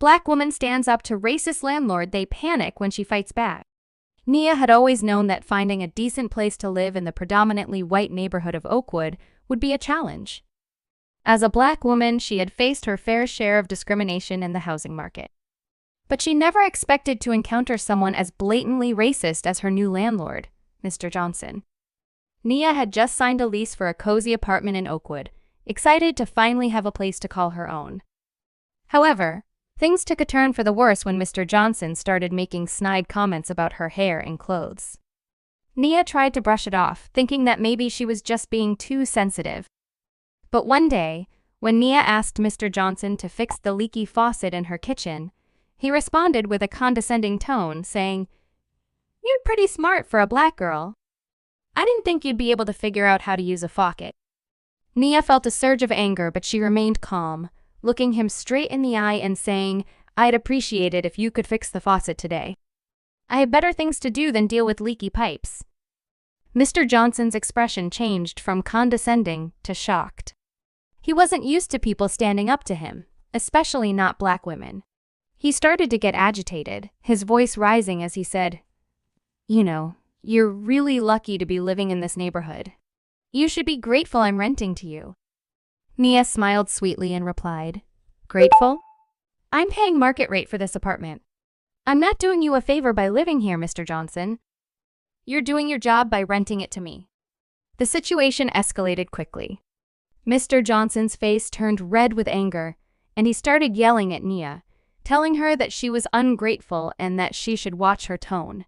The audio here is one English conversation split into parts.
Black woman stands up to racist landlord, they panic when she fights back. Nia had always known that finding a decent place to live in the predominantly white neighborhood of Oakwood would be a challenge. As a Black woman, she had faced her fair share of discrimination in the housing market. But she never expected to encounter someone as blatantly racist as her new landlord, Mr. Johnson. Nia had just signed a lease for a cozy apartment in Oakwood, excited to finally have a place to call her own. However, things took a turn for the worse when Mr. Johnson started making snide comments about her hair and clothes. Nia tried to brush it off, thinking that maybe she was just being too sensitive. But one day, when Nia asked Mr. Johnson to fix the leaky faucet in her kitchen, he responded with a condescending tone, saying, "You're pretty smart for a Black girl. I didn't think you'd be able to figure out how to use a faucet." Nia felt a surge of anger, but she remained calm, looking him straight in the eye and saying, "I'd appreciate it if you could fix the faucet today. I have better things to do than deal with leaky pipes." Mr. Johnson's expression changed from condescending to shocked. He wasn't used to people standing up to him, especially not Black women. He started to get agitated, his voice rising as he said, "You know, you're really lucky to be living in this neighborhood. You should be grateful I'm renting to you." Nia smiled sweetly and replied, "Grateful? I'm paying market rate for this apartment. I'm not doing you a favor by living here, Mr. Johnson. You're doing your job by renting it to me." The situation escalated quickly. Mr. Johnson's face turned red with anger, and he started yelling at Nia, telling her that she was ungrateful and that she should watch her tone.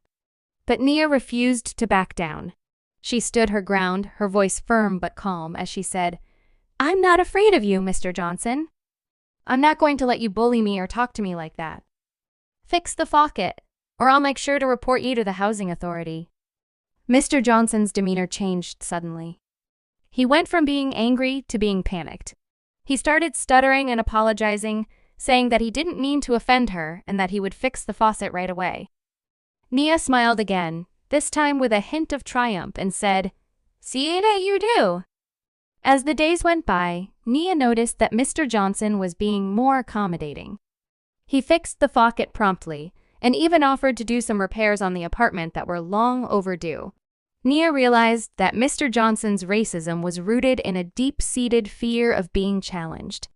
But Nia refused to back down. She stood her ground, her voice firm but calm, as she said, "I'm not afraid of you, Mr. Johnson. I'm not going to let you bully me or talk to me like that. Fix the faucet, or I'll make sure to report you to the housing authority." Mr. Johnson's demeanor changed suddenly. He went from being angry to being panicked. He started stuttering and apologizing, saying that he didn't mean to offend her and that he would fix the faucet right away. Nia smiled again, this time with a hint of triumph, and said, "See that you do." As the days went by, Nia noticed that Mr. Johnson was being more accommodating. He fixed the faucet promptly, and even offered to do some repairs on the apartment that were long overdue. Nia realized that Mr. Johnson's racism was rooted in a deep-seated fear of being challenged.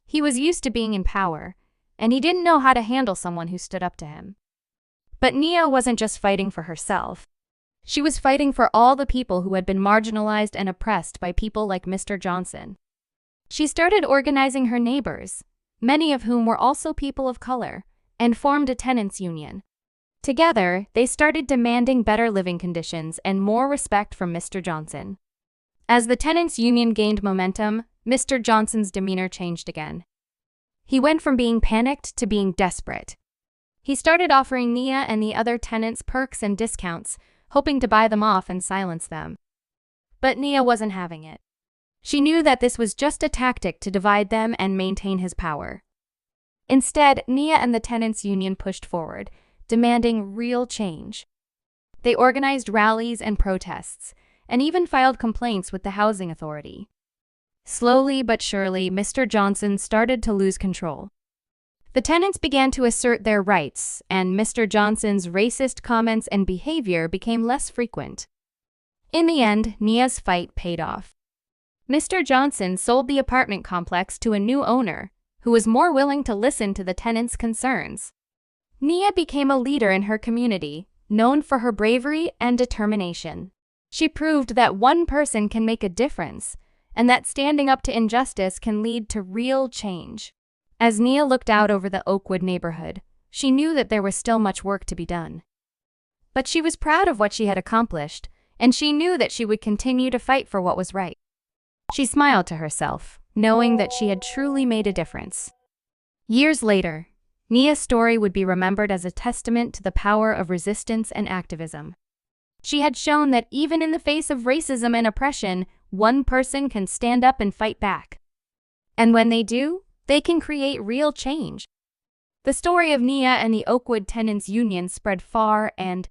He was used to being in power, and he didn't know how to handle someone who stood up to him. But Nia wasn't just fighting for herself. She was fighting for all the people who had been marginalized and oppressed by people like Mr. Johnson. She started organizing her neighbors, many of whom were also people of color, and formed a tenants' union. Together, they started demanding better living conditions and more respect from Mr. Johnson. As the tenants' union gained momentum, Mr. Johnson's demeanor changed again. He went from being panicked to being desperate. He started offering Nia and the other tenants perks and discounts, hoping to buy them off and silence them. But Nia wasn't having it. She knew that this was just a tactic to divide them and maintain his power. Instead, Nia and the tenants' union pushed forward, demanding real change. They organized rallies and protests, and even filed complaints with the housing authority. Slowly but surely, Mr. Johnson started to lose control. The tenants began to assert their rights, and Mr. Johnson's racist comments and behavior became less frequent. In the end, Nia's fight paid off. Mr. Johnson sold the apartment complex to a new owner, who was more willing to listen to the tenants' concerns. Nia became a leader in her community, known for her bravery and determination. She proved that one person can make a difference, and that standing up to injustice can lead to real change. As Nia looked out over the Oakwood neighborhood, she knew that there was still much work to be done. But she was proud of what she had accomplished, and she knew that she would continue to fight for what was right. She smiled to herself, knowing that she had truly made a difference. Years later, Nia's story would be remembered as a testament to the power of resistance and activism. She had shown that even in the face of racism and oppression, one person can stand up and fight back. And when they do, they can create real change. The story of Nia and the Oakwood Tenants Union spread far and